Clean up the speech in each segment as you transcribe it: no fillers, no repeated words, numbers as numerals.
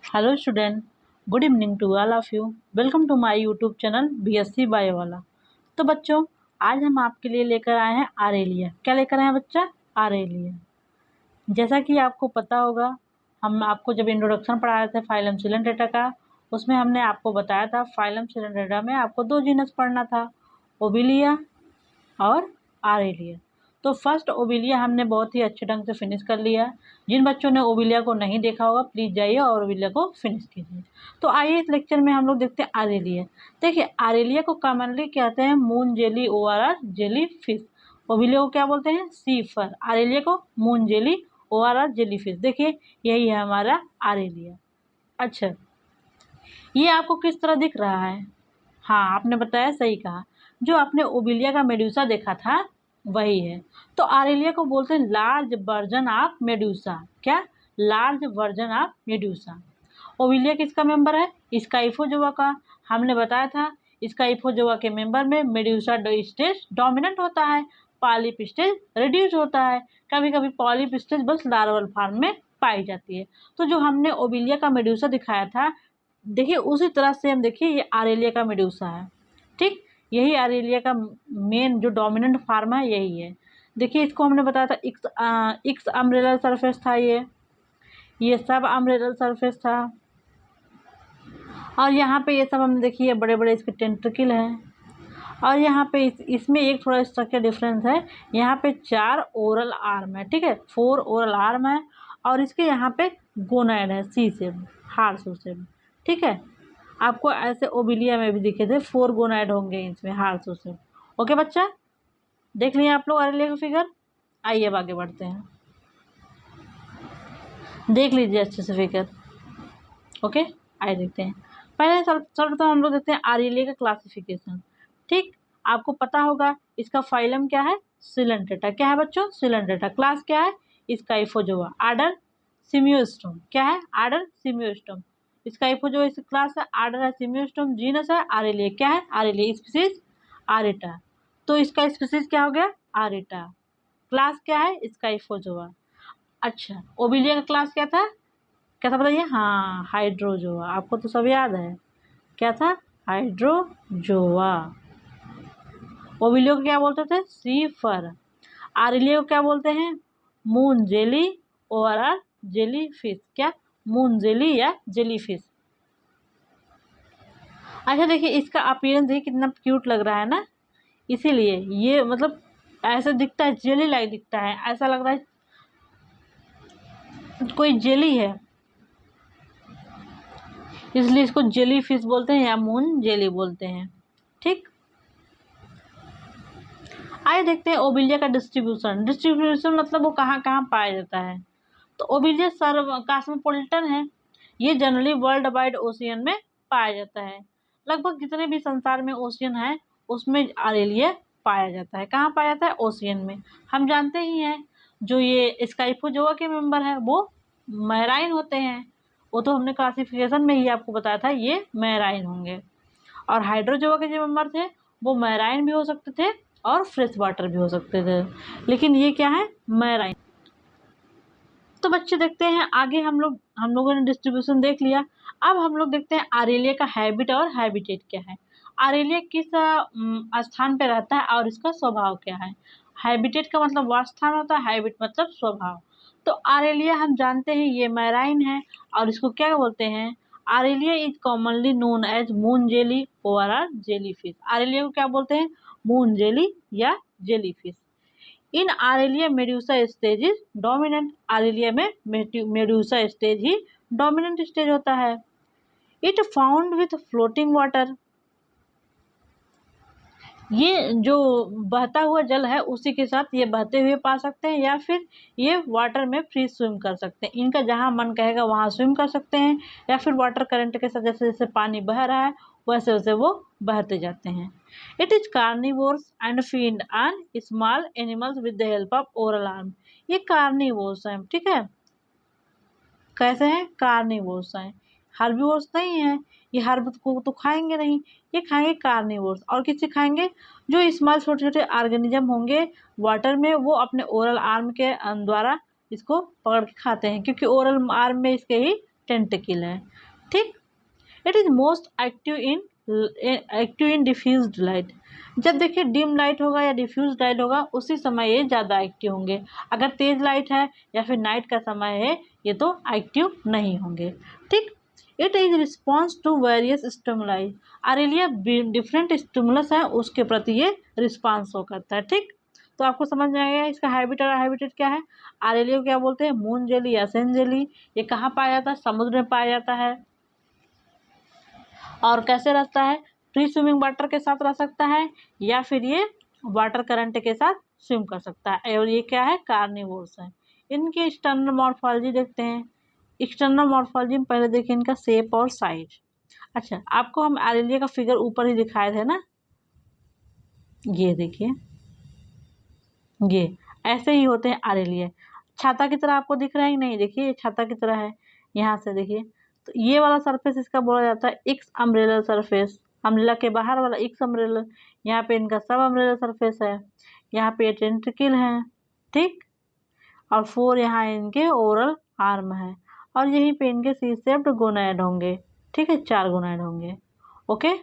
Hello student, good evening to all of you. Welcome to my YouTube channel BSc bio वाला। तो बच्चों, आज हम आपके लिए लेकर आए हैं आरेलिया। क्या लेकर आए हैं बच्चा? आरेलिया। जैसा कि आपको पता होगा, हम आपको जब इंट्रोडक्शन पढ़ा रहे थे फाइलम सिलेंड्रेटा का, उसमें हमने आपको बताया था फाइलम सिलेंड्रेटा में आपको 2 जीनस पढ़ना था, ओबिलिया और आरेलिया। तो फर्स्ट ओबिलिया हमने बहुत ही अच्छे ढंग से फिनिश कर लिया। जिन बच्चों ने ओबिलिया को नहीं देखा होगा, प्लीज़ जाइए और ओबिलिया को फिनिश कीजिए। तो आइए इस लेक्चर में हम लोग देखते हैं आरेलिया। देखिए, आरेलिया को कॉमनली कहते हैं moon jelly ORR jelly fish. Obelia को क्या बोलते हैं? सी फर। आरेलिया को moon jelly ORR jelly fish. देखिए, यही है हमारा आरेलिया। अच्छा, ये आपको किस तरह दिख रहा है? हाँ, आपने बताया, सही कहा। जो आपने ओबिलिया का मेड्यूसा देखा था वही है। तो आरेलिया को बोलते हैं लार्ज वर्जन ऑफ मेड्यूसा। क्या? Large version of medusa. Obelia किसका मेंबर है? स्काइफोजोआ का। हमने बताया था स्काइफोजोआ के मेंबर में मेड्यूसा स्टेज डोमिनेंट होता है, पॉलिप स्टेज रिड्यूस होता है। कभी कभी पॉलिप स्टेज बस लार्वल फॉर्म में पाई जाती है। तो जो हमने ओबिलिया का मेड्यूसा दिखाया था, देखिए उसी तरह से हम देखिए ये आरेलिया का मेड्यूसा है। ठीक, यही आरेलिया का मेन जो डोमिनेंट फार्म है यही है। देखिए, इसको हमने बताया था इक्स अम्ब्रेलर सरफेस था, ये सब अम्ब्रेलर सरफेस था। और यहाँ पे ये सब हम देखिए बड़े बड़े इसके टेंट्रिकल हैं। और यहाँ पे इसमें एक थोड़ा स्ट्रक्चर डिफरेंस है। यहाँ पे 4 ओरल आर्म है, ठीक है, 4 ओरल आर्म है। और इसके यहाँ पे गोनाइड है, सी शेप, हार्सो शेप। ठीक है, आपको ऐसे ओबिलिया में भी दिखे थे 4 गोनाइड होंगे इसमें, हार्सो शेप। ओके बच्चा, देख लिए आप लोग आरेलिया का फिगर। आइए अब आगे बढ़ते हैं, देख लीजिए अच्छे से फिगर। ओके, आइए देखते हैं। पहले सर्वप्रथम हम लोग देखते हैं आरेलिया का क्लासिफिकेशन। ठीक, आपको पता होगा इसका फाइलम क्या है? सिलेंड्रेटा। क्या है बच्चों? सिलेंड्रेटा। क्लास क्या है? स्काइफोजोआ। आर्डर सिमियोस्टोम। क्या है? आर्डर सिमियोस्टोम। स्काइफोजोआ इस क्लास है, आर्डर है सिमियोस्टोम, जीनस है आरेलिया। क्या है? आरेलिया। स्पीसीज आरेटा। तो इसका स्पीसीज क्या हो गया? आरेटा। क्लास क्या है? स्काइफोजोआ। अच्छा, ओबिलिया का क्लास क्या था? क्या था बताइए? हाँ, हाइड्रोजोआ। आपको तो सब याद है। क्या था? हाइड्रोजोआ। ओबिलियो को क्या बोलते थे? सी फर। आरेलिया को क्या बोलते हैं? मून जेली और जेली फिश। क्या? मून जेली या जेली फिश। अच्छा, देखिए इसका अपीयरेंस देखिए कितना क्यूट लग रहा है ना। इसीलिए ये मतलब ऐसा दिखता है, जेली लाइक दिखता है, ऐसा लग रहा है कोई जेली है, इसलिए इसको जेली फिश बोलते हैं या मून जेली बोलते हैं। ठीक, आइए देखते हैं ओबिलिया का डिस्ट्रीब्यूशन। डिस्ट्रीब्यूशन मतलब वो कहाँ कहाँ पाया जाता है। तो ओबिलिया सर्व कॉस्मोपॉलिटन है। ये जनरली वर्ल्ड वाइड ओशियन में पाया जाता है। लगभग जितने भी संसार में ओशियन है उसमें आरेलिया पाया जाता है। कहाँ पाया जाता है? ओशियन में। हम जानते ही हैं जो ये स्काइफोजोआ के मेंबर है वो मैराइन होते हैं। वो तो हमने क्लासिफिकेशन में ही आपको बताया था, ये मैराइन होंगे। और हाइड्रोजोआ के जो मेंबर थे वो मैराइन भी हो सकते थे और फ्रेश वाटर भी हो सकते थे, लेकिन ये क्या है? मैराइन। तो बच्चे देखते हैं आगे, हम लोगों ने डिस्ट्रीब्यूशन देख लिया। अब हम लोग देखते हैं आरेलिया का हैबिट और हैबिटेट क्या है। आरेलिया किस स्थान पे रहता है और इसका स्वभाव क्या है। हैबिटेट का मतलब वासस्थान होता है, हैबिट मतलब स्वभाव। तो आरेलिया हम जानते हैं ये मैराइन है और इसको क्या बोलते हैं? Aurelia is commonly known as moon jelly और जेली फिश। आरेलिया को क्या बोलते हैं? मून जेली या jellyfish. In Aurelia medusa stage is dominant. Aurelia में मेड्यूसा स्टेज ही डोमिनेंट स्टेज होता है। It found with floating water. ये जो बहता हुआ जल है उसी के साथ ये बहते हुए पा सकते हैं या फिर ये वाटर में फ्री स्विम कर सकते हैं। इनका जहाँ मन कहेगा वहाँ स्विम कर सकते हैं या फिर वाटर करंट के साथ जैसे जैसे पानी बह रहा है वैसे वैसे वो बहते जाते हैं। It is carnivores and feed on small animals with the help of oral arm. ये कार्निवोर्स हैं, ठीक है। कैसे हैं? कार्निवोर्स हैं, हर्बीवोर्स नहीं है। ये हर्ब को तो खाएंगे नहीं, ये खाएंगे कार्निवोर्स। और किससे खाएंगे? जो स्मॉल छोटे छोटे ऑर्गेनिज्म होंगे वाटर में वो अपने ओरल आर्म के द्वारा इसको पकड़ के खाते हैं, क्योंकि ओरल आर्म में इसके ही टेंटिकल है। ठीक, it is most active in diffused light. जब देखिए डिम लाइट होगा या डिफ्यूज लाइट होगा उसी समय ये ज़्यादा एक्टिव होंगे। अगर तेज लाइट है या फिर नाइट का समय है ये तो एक्टिव नहीं होंगे। ठीक, it is response to various stimuli. Aurelia different stimulus है उसके प्रति ये रिस्पॉन्स हो करता है। ठीक, तो आपको समझ में आ गया इसका हैबिट और हैबिटेट क्या है। आरेलिया को क्या बोलते हैं, मून जेली या सन जेली। ये कहाँ पाया जाता है, समुद्र में पाया जाता है। और कैसे रहता है, फ्री स्विमिंग वाटर के साथ रह सकता है या फिर ये वाटर करंट के साथ स्विम कर सकता है। और ये क्या है, कार्निवोर्स है। इनकी एक्सटर्नल मॉर्फोलॉजी देखते हैं। एक्सटर्नल मॉर्फोलॉजी में पहले देखिए इनका शेप और साइज। अच्छा, आपको हम आरेलिया का फिगर ऊपर ही दिखाए थे ना, ये देखिए, ये ऐसे ही होते हैं आरेलिया। छाता की तरह आपको दिख रहा है कि नहीं, देखिए ये छाता की तरह है। यहाँ से देखिए तो ये वाला सरफेस इसका बोला जाता है एक्स अम्ब्रेलर सरफेस। अम्ब्रेला के बाहर वाला एक्स अम्ब्रेलर। यहाँ पे इनका सब अम्ब्रेलर सरफेस है। यहाँ पे टेंट्रिकल है। ठीक, और 4 यहाँ इनके ओरल आर्म है। और यहीं पे इनके सी शेप्ड गोनाइड होंगे। ठीक है, 4 गोनाइड होंगे। ओके,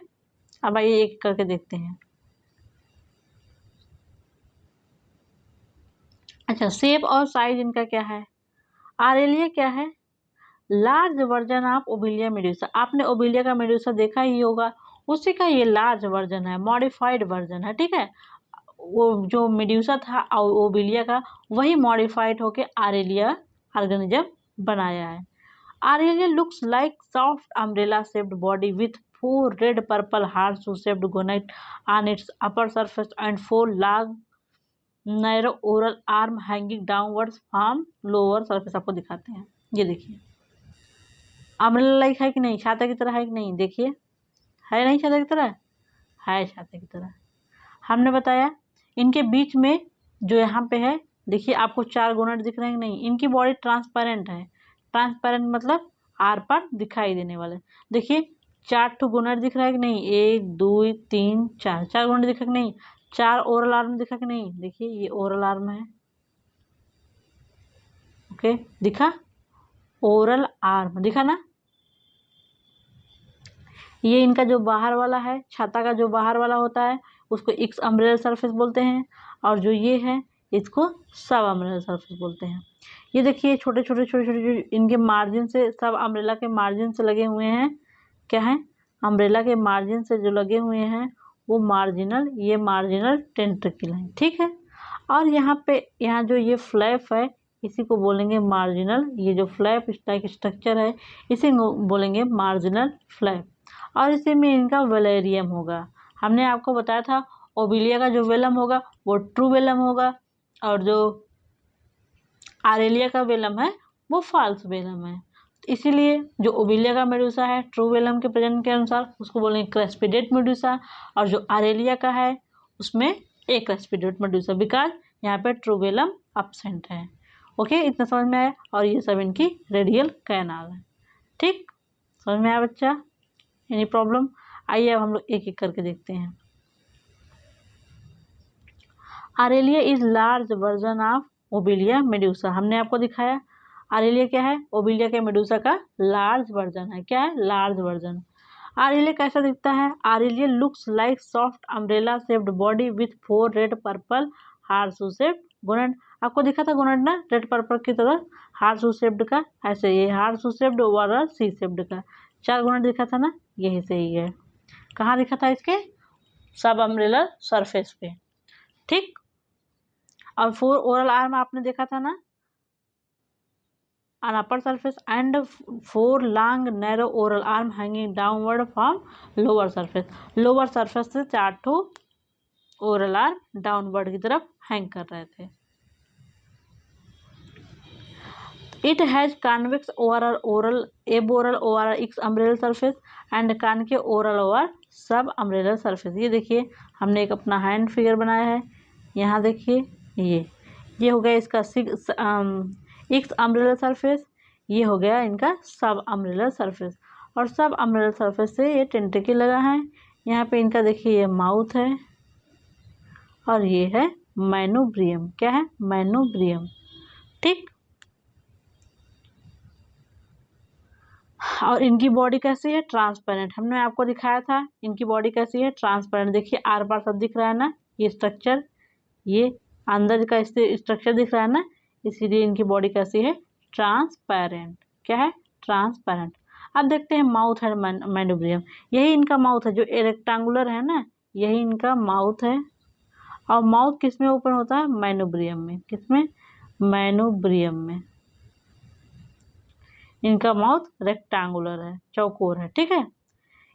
अब आइए एक करके देखते हैं। अच्छा, शेप और साइज इनका क्या है। आरेलिया क्या है, large version of Obelia medusa. आपने ओबिलिया का मेड्यूसा देखा ही होगा, उसी का ये लार्ज वर्जन है, मॉडिफाइड वर्जन है। ठीक है, वो जो मेड्यूसा था ओबिलिया का वही मॉडिफाइड होके आरेलिया ऑर्गेनिज्म बनाया है। Aurelia looks like soft umbrella shaped body with 4 red purple heart shaped gonad on its upper surface and 4 long narrow oral arm hanging downwards from lower surface. आपको दिखाते हैं, ये देखिए अम्ब्रेला लाइक है कि नहीं, छाता की तरह है कि नहीं, देखिए है नहीं छाता की तरह, है छाता की तरह। हमने बताया इनके बीच में जो यहाँ पे है, देखिए आपको 4 गोनाड दिख रहे हैं कि नहीं। इनकी बॉडी ट्रांसपेरेंट है। ट्रांसपेरेंट मतलब आर पार दिखाई देने वाले। देखिए 4 ठो गोनाड दिख रहा है कि नहीं, 1 2 3 4, 4 गोनाड दिखा कि नहीं। 4 ओरल आर्म दिखा कि नहीं, देखिए ये ओरल आर्म है। ओके, दिखा, ओरल आर्म दिखा ना। ये इनका जो बाहर वाला है, छाता का जो बाहर वाला होता है उसको एक्स अम्ब्रेला सरफेस बोलते हैं। और जो ये है इसको सब अम्ब्रेला सरफेस बोलते हैं। ये देखिए छोटे छोटे छोटे छोटे इनके मार्जिन से, सब अम्ब्रेला के मार्जिन से लगे हुए हैं। क्या है, अम्ब्रेला के मार्जिन से जो लगे हुए हैं वो मार्जिनल, ये मार्जिनल टेंट्रिकल है। ठीक है, और यहाँ पे यहाँ जो ये फ्लैप है इसी को बोलेंगे मार्जिनल। ये जो फ्लैप टाइप स्ट्रक्चर है इसी को बोलेंगे मार्जिनल फ्लैप। और इसी में इनका वेलेरियम होगा। हमने आपको बताया था ओबिलिया का जो वेलम होगा वो ट्रू वेलम होगा, और जो आरेलिया का वेलम है वो फॉल्स वेलम है। इसीलिए जो ओबिलिया का मेडूसा है ट्रू वेलम के प्रेजेंट के अनुसार उसको बोलेंगे क्रेस्पिडेट मेडूसा, और जो आरेलिया का है उसमें एक क्रेस्पिडेट मेडूसा, बिकॉज यहाँ पे ट्रू वेलम एब्सेंट है। ओके, इतना समझ में आया। और ये सब इनकी रेडियल कैनाल है। ठीक, समझ में आया बच्चा, एनी प्रॉब्लम। आइए अब हम लोग एक एक करके देखते हैं। Aurelia is large version of Obelia medusa. हमने आपको दिखाया आरेलिया क्या है, ओबिलिया के मेडूसा का लार्ज वर्जन है। क्या है, लार्ज वर्जन। आरेलिया कैसा दिखता है, Aurelia looks like soft umbrella shaped body with 4 red purple horseshoe shaped gonad. आपको दिखा था गोनाड ना, रेड पर्पल की तरह हार्सू शेप्ड का, ऐसे ये हार्सू शेप्ड और सी शेप्ड का 4 गोनाड दिखा था ना, यही से ही है। कहाँ दिखा था, इसके सब अम्ब्रेला सरफेस पे। ठीक, और 4 ओरल आर्म आपने देखा था ना on upper surface and 4 long narrow oral arm hanging downward from lower surface। lower surface से 4 ठो ओरल आर्म डाउनवर्ड की तरफ हैंग कर रहे थे। It has convex overall oral ab oral overall ex umbrella surface and concave oral over sub umbrella surface. ये देखिए हमने एक अपना हैंड फिगर बनाया है। यहाँ देखिए ये हो गया इसका एक्स अम्ब्रेला सरफेस, ये हो गया इनका सब अम्ब्रेला सरफेस। और सब अम्ब्रेला सरफेस से ये टेंटिकल लगा है। यहाँ पे इनका देखिए ये माउथ है और ये है मैनोब्रियम। क्या है, मैनोब्रियम। ठीक, और इनकी बॉडी कैसी है, ट्रांसपेरेंट। हमने आपको दिखाया था इनकी बॉडी कैसी है, ट्रांसपेरेंट। देखिए आर पार सब दिख रहा है ना, ये स्ट्रक्चर, ये अंदर का स्ट्रक्चर दिख रहा है ना, इसीलिए इनकी बॉडी कैसी है, ट्रांसपेरेंट। क्या है, ट्रांसपेरेंट। अब देखते हैं माउथ है मैनोब्रियम, यही इनका माउथ है जो रेक्टेंगुलर है ना, यही इनका माउथ है। और माउथ किस में ओपन होता है, मैनोब्रियम में। किसमें, मैनोब्रियम में। इनका माउथ रेक्टेंगुलर है, चौकोर है, ठीक है।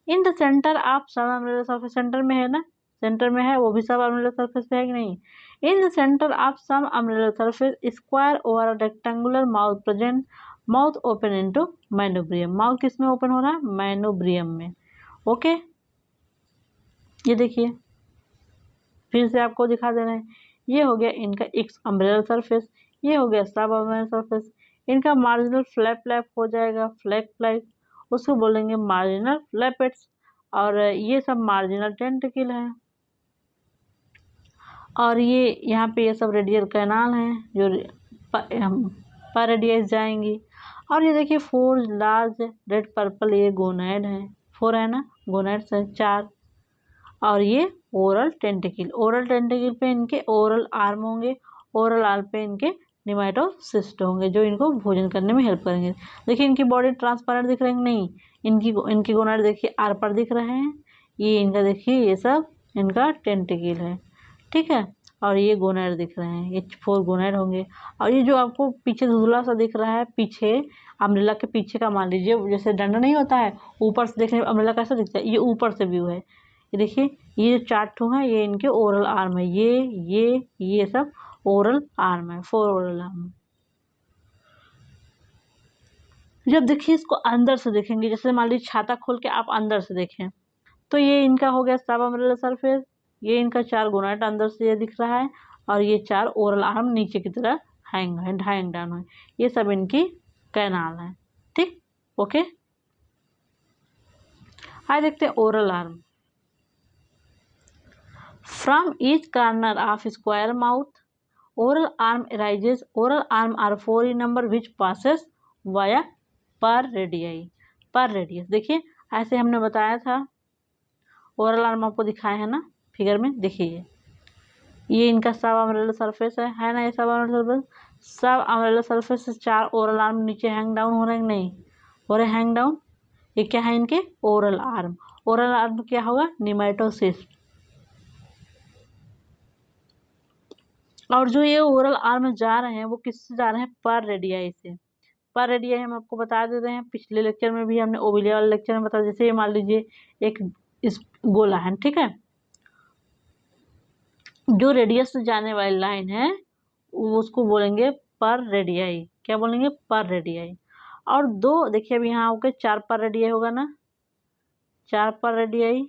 इन द सेंटर ऑफ सब अम्ब्रेला सरफेस, सेंटर में है ना, सेंटर में है, वो भी सब अम्ब्रेला सरफेस पे है कि नहीं। In the centre of sub umbrella surface square over rectangular mouth present, mouth open into manubrium. Mouth किस में ओपन हो रहा है, मैनोब्रियम में। ओके, ये देखिए फिर से आपको दिखा दे रहे हैं, ये हो गया इनका एक अम्ब्रेला सरफेस, ये हो गया सब अम्ब्रेला सरफेस। इनका मार्जिनल फ्लैप हो जाएगा, फ्लैप, उसको बोलेंगे मार्जिनल फ्लैपेट्स। और ये सब मार्जिनल टेंटिकल है। और ये यहाँ पे ये सब रेडियल कैनाल हैं जो पर रेडियस जाएंगी। और ये देखिए 4 लार्ज रेड पर्पल ये गोनाइड है, 4 है ना, गोनाइड्स है 4। और ये ओरल टेंटिकल पे इनके ओरल आर्म होंगे, ओरल आर्म पे इनके निमेटोसिस्ट होंगे जो इनको भोजन करने में हेल्प करेंगे। देखिए इनकी बॉडी ट्रांसपेरेंट दिख रही है नहीं, इनकी गोनाइड देखिए आर पर दिख रहे हैं, ये इनका देखिए ये सब इनका टेंटिकल है, ठीक है। और ये गोनाइड दिख रहे हैं, ये 4 गोनाइड होंगे। और ये जो आपको पीछे धुंधला सा दिख रहा है, पीछे अम्ब्रेला के पीछे का मान लीजिए जैसे डंडा नहीं होता है, ऊपर से देखने में अम्ब्रेला कैसा दिखता है, ये ऊपर से व्यू है। ये देखिए ये जो 4 ठो है ये इनके ओरल आर्म है, ये सब ओरल आर्म है, 4 ओरल आर्म। जब देखिए इसको अंदर से देखेंगे, जैसे मान लीजिए छाता खोल के आप अंदर से देखें, तो ये इनका हो गया सब अम्ब्रेला सरफेस, ये इनका 4 गोनाइड अंदर से ये दिख रहा है, और ये 4 ओरल आर्म नीचे की तरह हैंग डाउन है, ये सब इनकी कैनाल है, ठीक। ओके, आइए देखते हैं oral arm. From each corner of square mouth, oral arm arises. Oral arm are 4 in number which passes via per radii. पर रेडियस देखिए ऐसे हमने बताया था, ओरल आर्म आपको दिखाया है ना फिगर में, देखिए ये इनका सब अम्ब्रेला सरफेस है ना, ये सब अम्ब्रेला सरफेस, सब अम्ब्रेला सरफेस से 4 ओरल आर्म नीचे हैंग डाउन हो रहे हैं नहीं, हो रहे हैंग डाउन। ये क्या है इनके ओरल आर्म। ओरल आर्म क्या होगा, निमेटोसिस्ट। और जो ये ओरल आर्म जा रहे हैं वो किससे जा रहे हैं, पर रेडियाई से। पर रेडियाई हम आपको बता देते हैं, पिछले लेक्चर में भी हमने ओबिलिया वाले लेक्चर में बताया। जैसे ये मान लीजिए एक इस गोला है, ठीक है, जो रेडियस से जाने वाली लाइन है उसको बोलेंगे पर रेडियाई। क्या बोलेंगे, पर रेडियाई। और 2 देखिए अब यहाँ होके 4 पर रेडियाई होगा ना, 4 पर रेडियाई,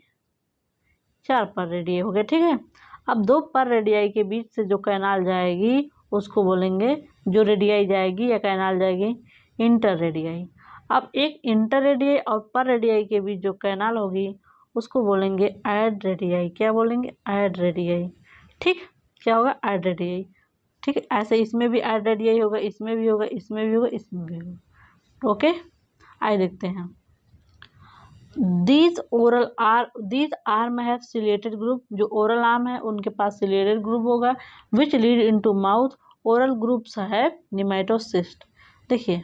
4 पर रेडियाई हो गया, ठीक है। अब 2 पर रेडियाई के बीच से जो कैनाल जाएगी उसको बोलेंगे, जो रेडियाई जाएगी या कैनाल जाएगी, इंटर रेडियाई। अब एक इंटर रेडियाई और पर रेडियाई के बीच जो कैनाल होगी उसको बोलेंगे एड रेडियाई। क्या बोलेंगे, एड रेडियाई, ठीक। क्या होगा, एड रेडियाई, ठीक। ऐसे इसमें भी एड रेडियाई होगा, इसमें भी होगा, इसमें भी होगा, इसमें भी होगा। ओके, आइए देखते हैं। These arm have ciliated group। जो ओरल आर्म है उनके पास सिलिएटेड ग्रुप होगा, which lead into mouth। Oral groups है निमेटोसिस्ट। देखिए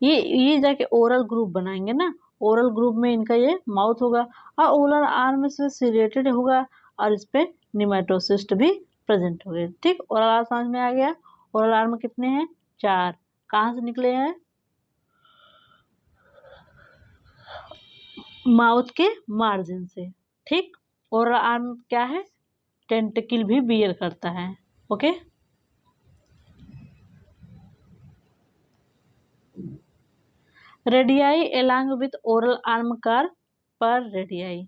ये जाके ओरल ग्रुप बनाएंगे ना, ओरल ग्रुप में इनका ये माउथ होगा और ओरल आर्म से सिलिएटेड होगा और इस पे निमेटोसिस्ट भी प्रेजेंट हो गए, ठीक। ओरल आर्म समझ में आ गया। ओरल आर्म कितने हैं, 4। कहाँ से निकले हैं, माउथ के मार्जिन से, ठीक। ओरल आर्म क्या है, टेंटिकल भी बियर करता है। Okay, radii along with oral arm कर पर रेडियाई।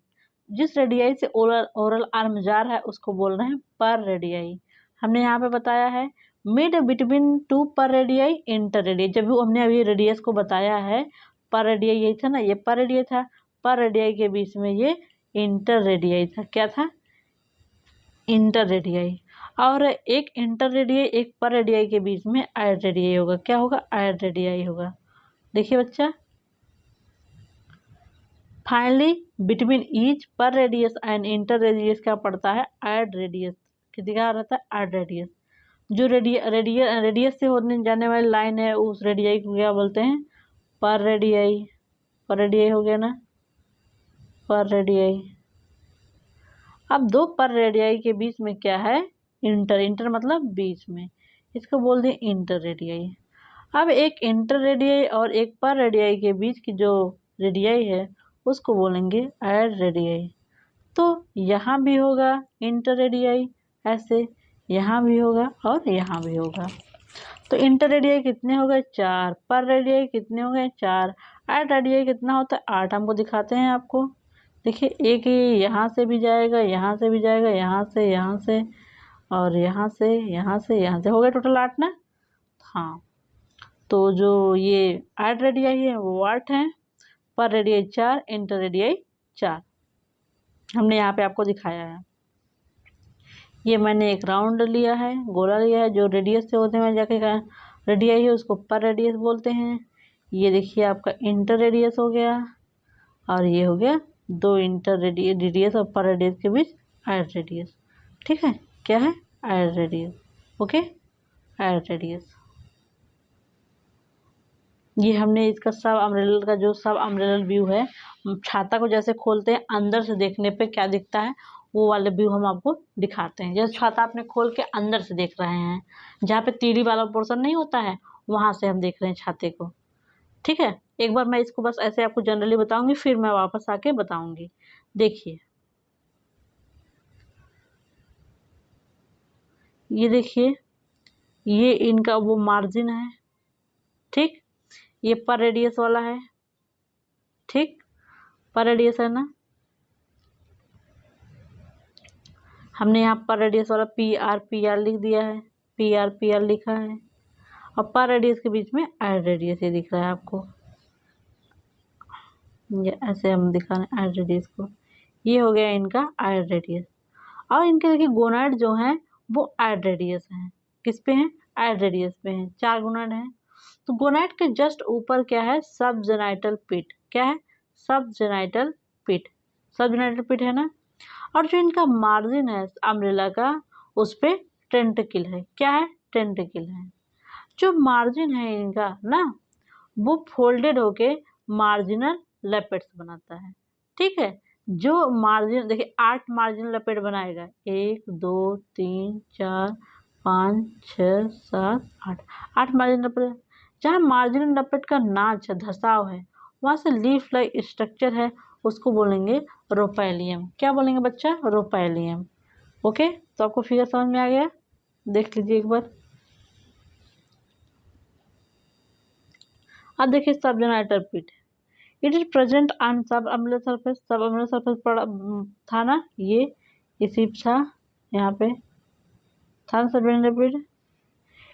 जिस रेडियाई से ओरल आर्म जा रहा है उसको बोल रहे हैं पर रेडियाई। हमने यहाँ पे बताया है मिड बिटवीन 2 पर रेडियाई इंटर रेडियाई। जब भी हमने अभी रेडियस को बताया है, पर रेडियाई यही था ना, ये पर रेडियाई था, पर रेडियाई के बीच में ये इंटर रेडियाई था। क्या था, इंटर रेडियाई। और एक इंटर रेडियाई एक पर रेडियाई के बीच में एड रेडियाई होगा। क्या होगा? एड रेडियाई होगा। देखिए बच्चा, finally between each per radius and inter radius क्या पड़ता है? Ad radius. किसी का रहता है? Ad radius. जो रेडियस से होने जाने वाली लाइन है उस रेडियाई को क्या बोलते हैं? पर रेडियाई। पर रेडियाई हो गया ना, पर रेडियाई। अब दो पर रेडियाई के बीच में क्या है? इंटर। इंटर मतलब बीच में, इसको बोल दें इंटर रेडियाई। अब एक इंटर रेडियाई और एक पर रेडियाई के बीच की जो रेडियाई है उसको बोलेंगे एड रेडियाई। तो यहाँ भी होगा इंटर रेडियाई, ऐसे यहाँ भी होगा और यहाँ भी होगा। तो इंटर रेडियाई कितने हो गए? 4। पर रेडियाई कितने हो गए? 4। एड रेडियाई कितना होता है? 8। हमको दिखाते हैं आपको। देखिए, एक ही यहाँ से भी जाएगा, यहाँ से भी जाएगा, यहाँ से और यहाँ से यहाँ से, हो गया टोटल 8 ना। हाँ, तो जो ये एड रेडियाई है वो 8 है, पर रेडियाई 4, इंटर रेडियाई 4 हमने यहाँ पे आपको दिखाया है। ये मैंने एक राउंड लिया है, गोला लिया है, जो रेडियस से होते हुए जाके रेडियाई है उसको पर रेडियस बोलते हैं। ये देखिए आपका इंटर रेडियस हो गया और ये हो गया दो इंटर रेडियस और पर रेडियस के बीच एड रेडियस। ठीक है, क्या है? Ad radius. Okay, ad radius. ये हमने इसका सब अम्ब्रेला का जो सब अम्ब्रेला व्यू है, छाता को जैसे खोलते हैं अंदर से देखने पे क्या दिखता है वो वाले व्यू हम आपको दिखाते हैं। जैसे छाता आपने खोल के अंदर से देख रहे हैं, जहाँ पे तीली वाला पोर्शन नहीं होता है वहाँ से हम देख रहे हैं छाते को। ठीक है, एक बार मैं इसको बस ऐसे आपको जनरली बताऊंगी, फिर मैं वापस आके बताऊंगी। देखिए, ये देखिए, ये इनका वो मार्जिन है। ठीक, ये पर रेडियस वाला है। ठीक, पर रेडियस है ना। हमने यहाँ पर रेडियस वाला पी आर लिख दिया है, पी आर लिखा है, और पर रेडियस के बीच में एड रेडियस ये दिख रहा है आपको। ये ऐसे हम दिखा रहे हैं एड रेडियस को। ये हो गया इनका एड रेडियस। और इनके देखिए गोनाड जो हैं वो एड रेडियस हैं। किस पे हैं? एड रेडियस पे हैं। 4 गोनाड हैं। तो गोनाड के जस्ट ऊपर क्या है? सब जेनाइटल पिट। क्या है? सब जेनाइटल पिट। सब जेनाइटल पिट है ना। और जो इनका मार्जिन है अम्ब्रेला का उस पे टेंटिकल है। क्या है? टेंटिकल है। जो मार्जिन है इनका ना वो फोल्डेड होके मार्जिनल लेपेट्स बनाता है। ठीक है, जो मार्जिन देखिए 8 मार्जिनल लपेट बनाएगा, 1 2 3 4 5 6 7 8, 8 मार्जिनल लपेट। जहाँ मार्जिनल लपेट का नाच है, धसाव है, वहाँ से लीफ लाइक स्ट्रक्चर है, उसको बोलेंगे रोपैलियम। क्या बोलेंगे बच्चा? रोपैलियम। ओके, तो आपको फिगर समझ में आ गया? देख लीजिए एक बार। अब देखिए sub genital pit, it is present on sub umbral surface. सब अम्ल सरफेस पड़ा था ना, ये इसी था, यहाँ पे था sub genital pit.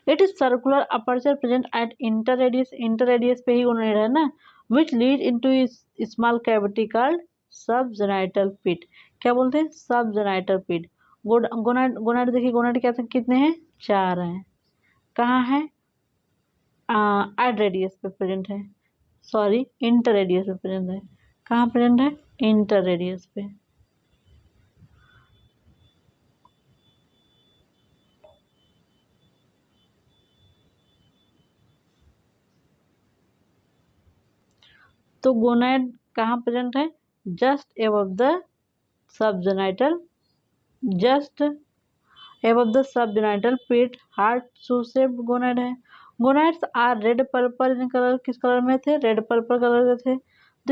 It is circular aperture present at inter radius. Inter radius पे ही उन्होंने है ना, which lead into small cavity called sub genital pit. क्या बोलते हैं? Sub genital pit. Gonad, gonad देखिए, गोनाड क्या था? कितने हैं? 4 हैं। कहाँ है? एड रेडियस पे प्रेजेंट है, सॉरी इंटर रेडियस पे प्रेजेंट है। कहाँ प्रेजेंट है? इंटर रेडियस पे। तो गोनाड कहाँ प्रेजेंट है? Just above the subgenital, just above the subgenital pit. Horseshoe shaped gonad है। Gonads are red purple in colour. किस कलर में थे? रेड पर्पल कलर के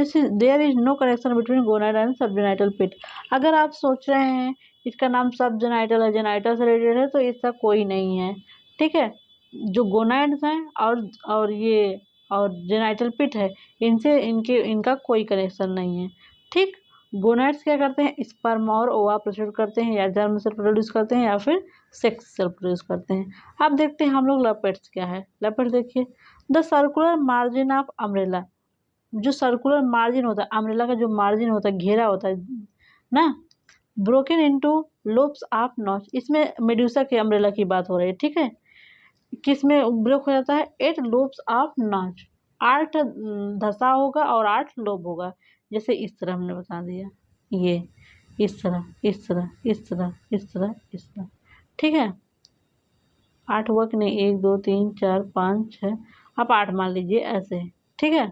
थे। There is no connection between gonad and subgenital pit. अगर आप सोच रहे हैं इसका नाम सबजेनाइटल है, जेनाइटल से रिलेटेड है, तो इसका कोई नहीं है। ठीक है, जो गोनाड्स हैं और ये और जेनाइटल पिट है, इनसे इनका कोई कनेक्शन नहीं है। ठीक, गोनाड्स क्या करते हैं? स्पर्म और ओवा प्रोड्यूस करते हैं, या जर्म सेल प्रोड्यूस करते हैं, या फिर सेक्स सेल प्रोड्यूस करते हैं। अब देखते हैं हम लोग लपेट्स क्या है। लपेट देखिए, the circular margin of umbrella. जो सर्कुलर मार्जिन होता है अम्ब्रेला का, जो मार्जिन होता है, घेरा होता है ना, broken into lobes of notch, इसमें मेडुसा के अम्ब्रेला की बात हो रही है, ठीक है। किस में ब्रेक हो जाता है? 8 लोब्स ऑफ नॉच, 8 धसा होगा और 8 लोब होगा। जैसे इस तरह हमने बता दिया, ये इस तरह इस तरह इस तरह इस तरह इस तरह, ठीक है। 8 हुआ कि नहीं? 1 2 3 4 5 6, आप 8 मान लीजिए ऐसे, ठीक है।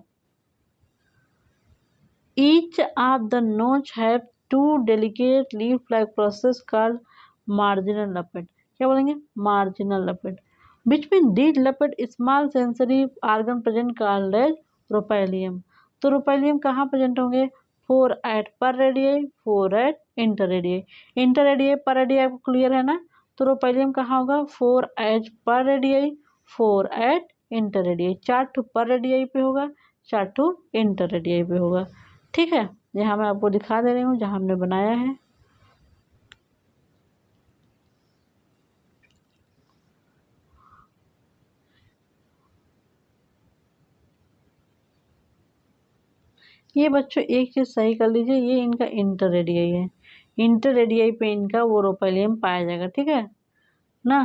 Each of the notch have two delicate leaf-like process called marginal lappet. क्या बोलेंगे? Marginal lappet. Between these lappet, small sensory organ present called as rhopalium. तो rhopalium कहाँ present होंगे? 4 at per radii, 4 at interradii. Interradii per radii आपको clear है ना? तो rhopalium कहाँ होगा? 4 at per radii, 4 at interradii. 4 पर radii पे होगा, 4 interradii पे होगा, ठीक है। यहाँ मैं आपको दिखा दे रही हूँ जहाँ हमने बनाया है। ये बच्चों एक चीज़ सही कर लीजिए, ये इनका इंटररेडियाई है, इंटररेडियाई पे इनका वो रोपेलियम पाया जाएगा, ठीक है ना।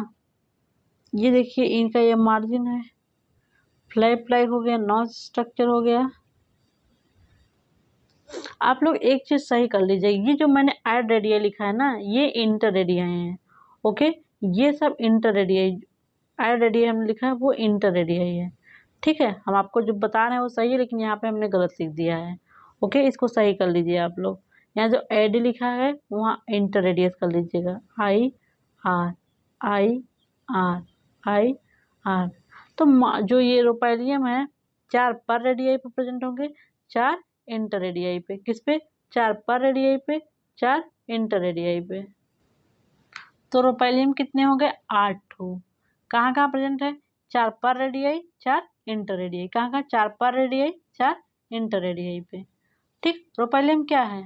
ये देखिए इनका ये मार्जिन है, फ्लाई हो गया, नॉच स्ट्रक्चर हो गया। आप लोग एक चीज़ सही कर लीजिए, ये जो मैंने एड रेडिया लिखा है ना, ये इंटररेडियाई हैं, ओके। ये सब इंटररेडियाई, एड रेडिया हमने लिखा है वो इंटररेडियाई है, ठीक है। हम आपको जो बता रहे हैं वो सही है, लेकिन यहाँ पे हमने गलत लिख दिया है, ओके। इसको सही कर लीजिए आप लोग। यहाँ जो एड लिखा है वहाँ इंटररेडियस कर लीजिएगा, I R I R I R. तो जो ये रोपैलियम है 4 पर रेडियाई पे प्रेजेंट होंगे, 4 इंटररेडियाई पे। किस पे? 4 पर रेडियाई पे, 4 इंटररेडियाई पे। तो रोपैलियम कितने हो गए? 8 ठो। कहाँ कहाँ प्रेजेंट है? 4 पर रेडियाई, 4 इंटररेडियाई। कहाँ कहाँ? 4 पर रेडियाई, 4 इंटररेडियाई पे, ठीक। रोपैलियम क्या है?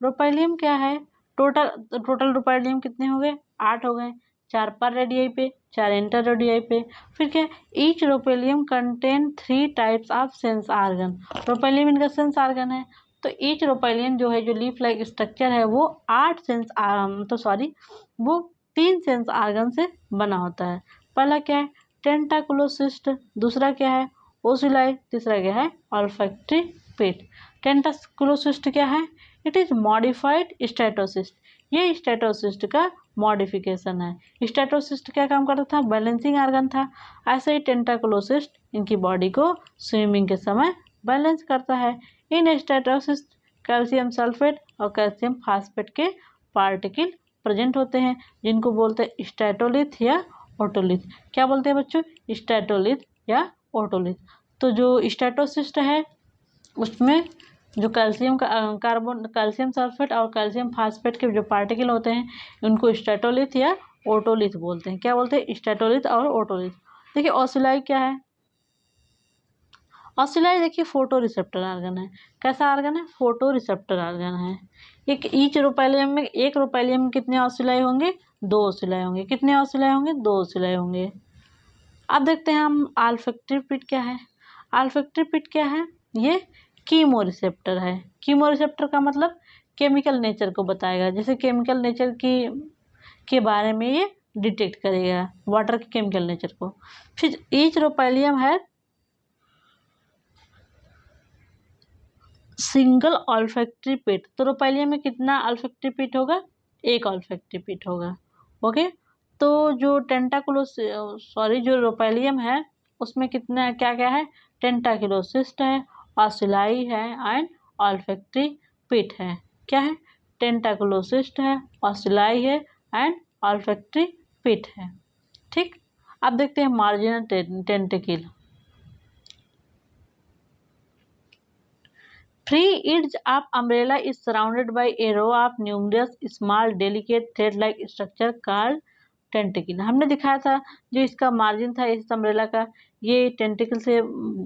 रोपैलियम क्या है? टोटल रोपैलियम कितने हो गए? 8 हो गए। 4 पर रेडियाई पे, 4 इंटररेडियाई पे। फिर क्या? Each rhopalium contain 3 types of sense organ. Rhopalium इनका सेंस आर्गन है, तो ईच रोपैलियम जो है, जो लीफ लाइक स्ट्रक्चर है, वो 8 सेंस वो 3 सेंस आर्गन से बना होता है। पहला क्या है? टेंटाकुलोसिस्ट। दूसरा क्या है? ओसिलाई। तीसरा क्या है? ऑल्फैक्टरी पिट। टेंटाकुलोसिस्ट क्या है? It is modified statocyst. ये स्टेटोसिस्ट का मॉडिफिकेशन है। स्टेटोसिस्ट क्या काम करता था? बैलेंसिंग आर्गन था। ऐसे ही टेंटाकुलोसिस्ट इनकी बॉडी को स्विमिंग के समय बैलेंस करता है। इन स्टेटोसिस्ट कैल्शियम सल्फेट और कैल्शियम फास्फेट के पार्टिकल प्रेजेंट होते हैं, जिनको बोलते हैं स्टैटोलिथ या ऑटोलिथ। क्या बोलते हैं बच्चों? स्टैटोलिथ या ऑटोलिथ। तो जो स्टैटोसिस्ट है उसमें जो कैल्शियम सल्फेट और कैल्शियम फास्फेट के जो पार्टिकल होते हैं उनको स्टैटोलिथ या ऑटोलिथ बोलते हैं। क्या बोलते हैं? स्टैटोलिथ और ऑटोलिथ। देखिए ओसिलाई क्या है? ऑसिलाई देखिए फोटो रिसेप्टर आर्गन है। कैसा आर्गन है? फोटो रिसेप्टर आर्गन है। एक ईच रोपैलियम में, एक रोपैलियम में कितने ऑसिलाई होंगे? 2 ऑसिलाई होंगे। कितने ऑसिलाई होंगे? 2 ऑसिलाई होंगे। अब देखते हैं हम ऑल्फैक्टरी पिट क्या है। ऑल्फैक्टरी पिट क्या है? ये कीमो रिसेप्टर है। कीमो रिसेप्टर का मतलब केमिकल नेचर को बताएगा, जैसे केमिकल नेचर के बारे में ये डिटेक्ट करेगा, वाटर के केमिकल नेचर को। फिर ईच रोपैलियम है सिंगल ऑल्फैक्टरी पिट। तो रोपैलियम में कितना ऑल्फैक्टरी पिट होगा? 1 ऑल्फैक्टरी पिट होगा, ओके। तो जो जो रोपैलियम है उसमें कितना क्या क्या है? टेंटाकुलोसिस्ट है, ऑसिलाई है एंड ऑल्फैक्टरी पिट है। क्या है? टेंटाकुलोसिस्ट है, ऑसिलाई है एंड ऑल्फैक्टरी पिट है, ठीक। अब देखते हैं marginal tentacle. Free edge of umbrella is surrounded by a row of numerous small delicate thread-like structure called tentacle. हमने दिखाया था जो इसका मार्जिन था इस अम्ब्रेला का, ये टेंटिकल से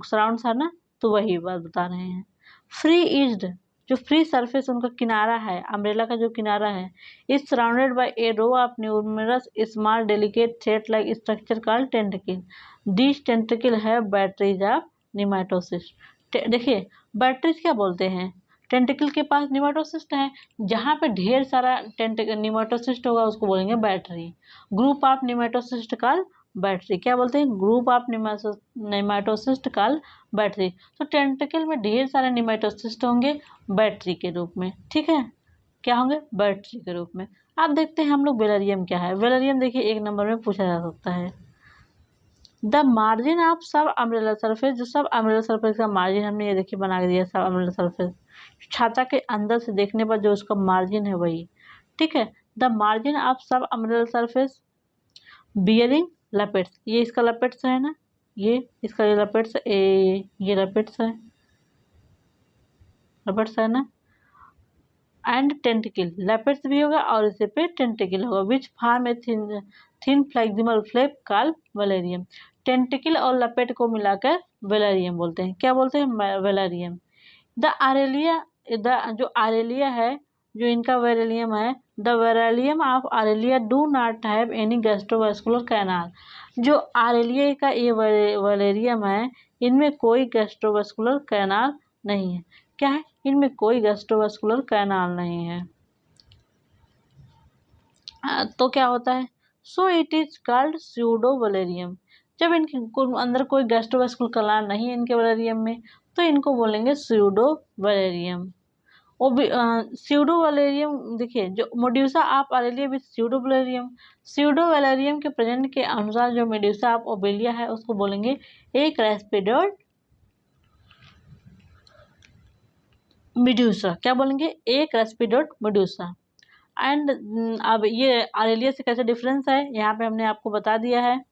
सराउंड था ना, तो वही बात बता रहे हैं। फ्री इज्ड जो फ्री सरफेस उनका किनारा है, अम्ब्रेला का जो किनारा है, is surrounded by a row of numerous small delicate thread like structure called tentacle. This tentacle है बैटरीज ऑफ निमाटोसिस। देखिए बैटरीज क्या बोलते हैं? टेंटिकल के पास निमेटोसिस्ट है। जहाँ पे ढेर सारा निमेटोसिस्ट होगा उसको बोलेंगे battery. Group of nematocyst called battery. क्या बोलते हैं? Group of nematocyst called battery. तो टेंटिकल में ढेर सारे निमेटोसिस्ट होंगे बैटरी के रूप में। ठीक है, क्या होंगे? बैटरी के रूप में। अब देखते हैं हम लोग वेलेरियम क्या है। वेलेरियम देखिए 1 नंबर में पूछा जा सकता है। द मार्जिन ऑफ सब अम्ब्रेला सरफेस, जो सब अम्ब्रेला सरफेस का मार्जिन हमने ये देखिए बना के दिया। सब अम्ब्रेला सरफेस छाता के अंदर से देखने पर जो उसका मार्जिन है वही। ठीक है, द मार्जिन ऑफ सब अम्ब्रेला सरफेस बियरिंग लपेट्स, ये इसका लपेट्स है ना, ये इसका ये लपेट्स, ये लपेट्स है, लपेट्स है ना। एंड टेंटिकल, लपेट्स भी होगा और इसे पे टेंटिकल होगा। Which form a thin flexible flap called velarium. Tentacle और लपेट को मिलाकर वेलेरियम बोलते हैं। क्या बोलते हैं? वेलेरियम। द आरेलिया, जो आरेलिया है, जो इनका वेलेरियम है, the velarium of Aurelia do not have any gastrovascular canal. जो आरेलिया का ये वेलेरियम है, इनमें कोई गैस्ट्रोवास्कुलर कैनाल नहीं है। क्या है? इनमें कोई गैस्ट्रोवास्कुलर कैनाल नहीं है। तो क्या होता है? So it is called pseudo velarium. जब इनके अंदर कोई गैस्ट्रोवास्कुलर कैनाल नहीं है इनके वेलेरियम में, तो इनको बोलेंगे स्यूडो वेलेरियम। स्यूडो वेलेरियम देखिए, जो medusa of Aurelia with pseudo velarium. Pseudo velarium के प्रेजेंट के अनुसार जो मेड्यूसा ऑफ ओबेलिया है उसको बोलेंगे एक रेस्पिडोड मेड्यूसा। क्या बोलेंगे? एक रेस्पिडोड मेड्यूसा। एंड अब ये ऑरेलिया से कैसे डिफरेंस है यहाँ पे हमने आपको बता दिया है।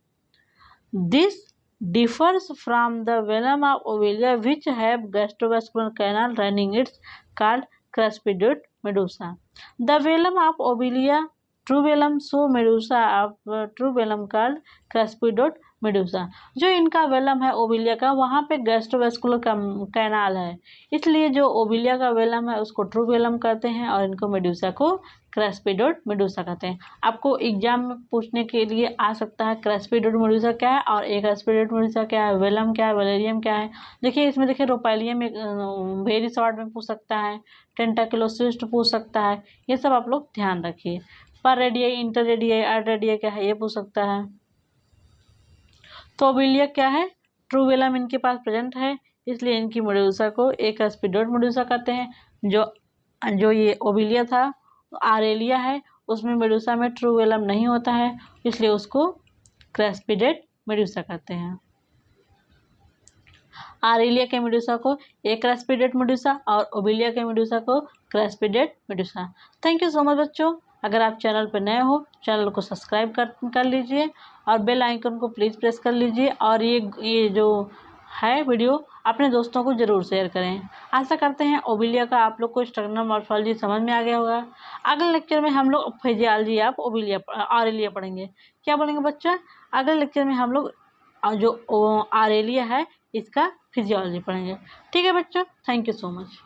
This differs from the venom of Ovelia which have gastrovascular canal running its called Craspidot medusa. The venom of Ovelia true venom so medusa of true venom called Craspidot medusa. जो इनका वेलम है Obelia का, वहाँ पे gastrovascular canal है, इसलिए जो Obelia का वेलम है उसको ट्रू वेलम कहते हैं और इनको मेडुसा को क्रेस्पिडोट मेडुसा कहते हैं। आपको एग्जाम में पूछने के लिए आ सकता है क्रेस्पिडोट मेडुसा क्या है और एक क्रेस्पिडोट मेडुसा क्या है, वेलम क्या है, वेलेरियम क्या है। देखिए इसमें देखिए रोपाइलियम एक वेरी शॉर्ट में पूछ सकता है, टेंटाक्लोसिस्ट पूछ सकता है, ये सब आप लोग ध्यान रखिए। पर रेडियाई, इंटर रेडियाई, अर्ट रेडियाई क्या है ये पूछ सकता है। तो ओबिलिया क्या है? ट्रू वेलम इनके पास प्रेजेंट है, इसलिए इनकी मेडुसा को एक क्रेस्पिडोट मेडुसा कहते हैं। जो ये ओबिलिया था आरेलिया है, उसमें मेडुसा में ट्रू वेलम नहीं होता है, इसलिए उसको क्रेस्पिडेट मेडुसा कहते हैं। आरेलिया के मेडुसा को एक क्रेस्पिडेट मेडुसा और ओबिलिया के मेडुसा को craspedote medusa. Thank you so much बच्चों। अगर आप चैनल पर नए हो, चैनल को सब्सक्राइब कर लीजिए और बेल आइकन को प्लीज़ प्रेस कर लीजिए और ये जो है वीडियो अपने दोस्तों को ज़रूर शेयर करें। आशा करते हैं ओबिलिया का आप लोग को स्ट्रक्चरल मॉर्फोलॉजी समझ में आ गया होगा। अगले लेक्चर में हम लोग फिजियोलॉजी आप ओबिलिया ऑरेलिया पढ़ेंगे। क्या बोलेंगे बच्चा? अगले लेक्चर में हम लोग जो ऑरेलिया है इसका फिजियोलॉजी पढ़ेंगे। ठीक है बच्चों, थैंक यू सो मच।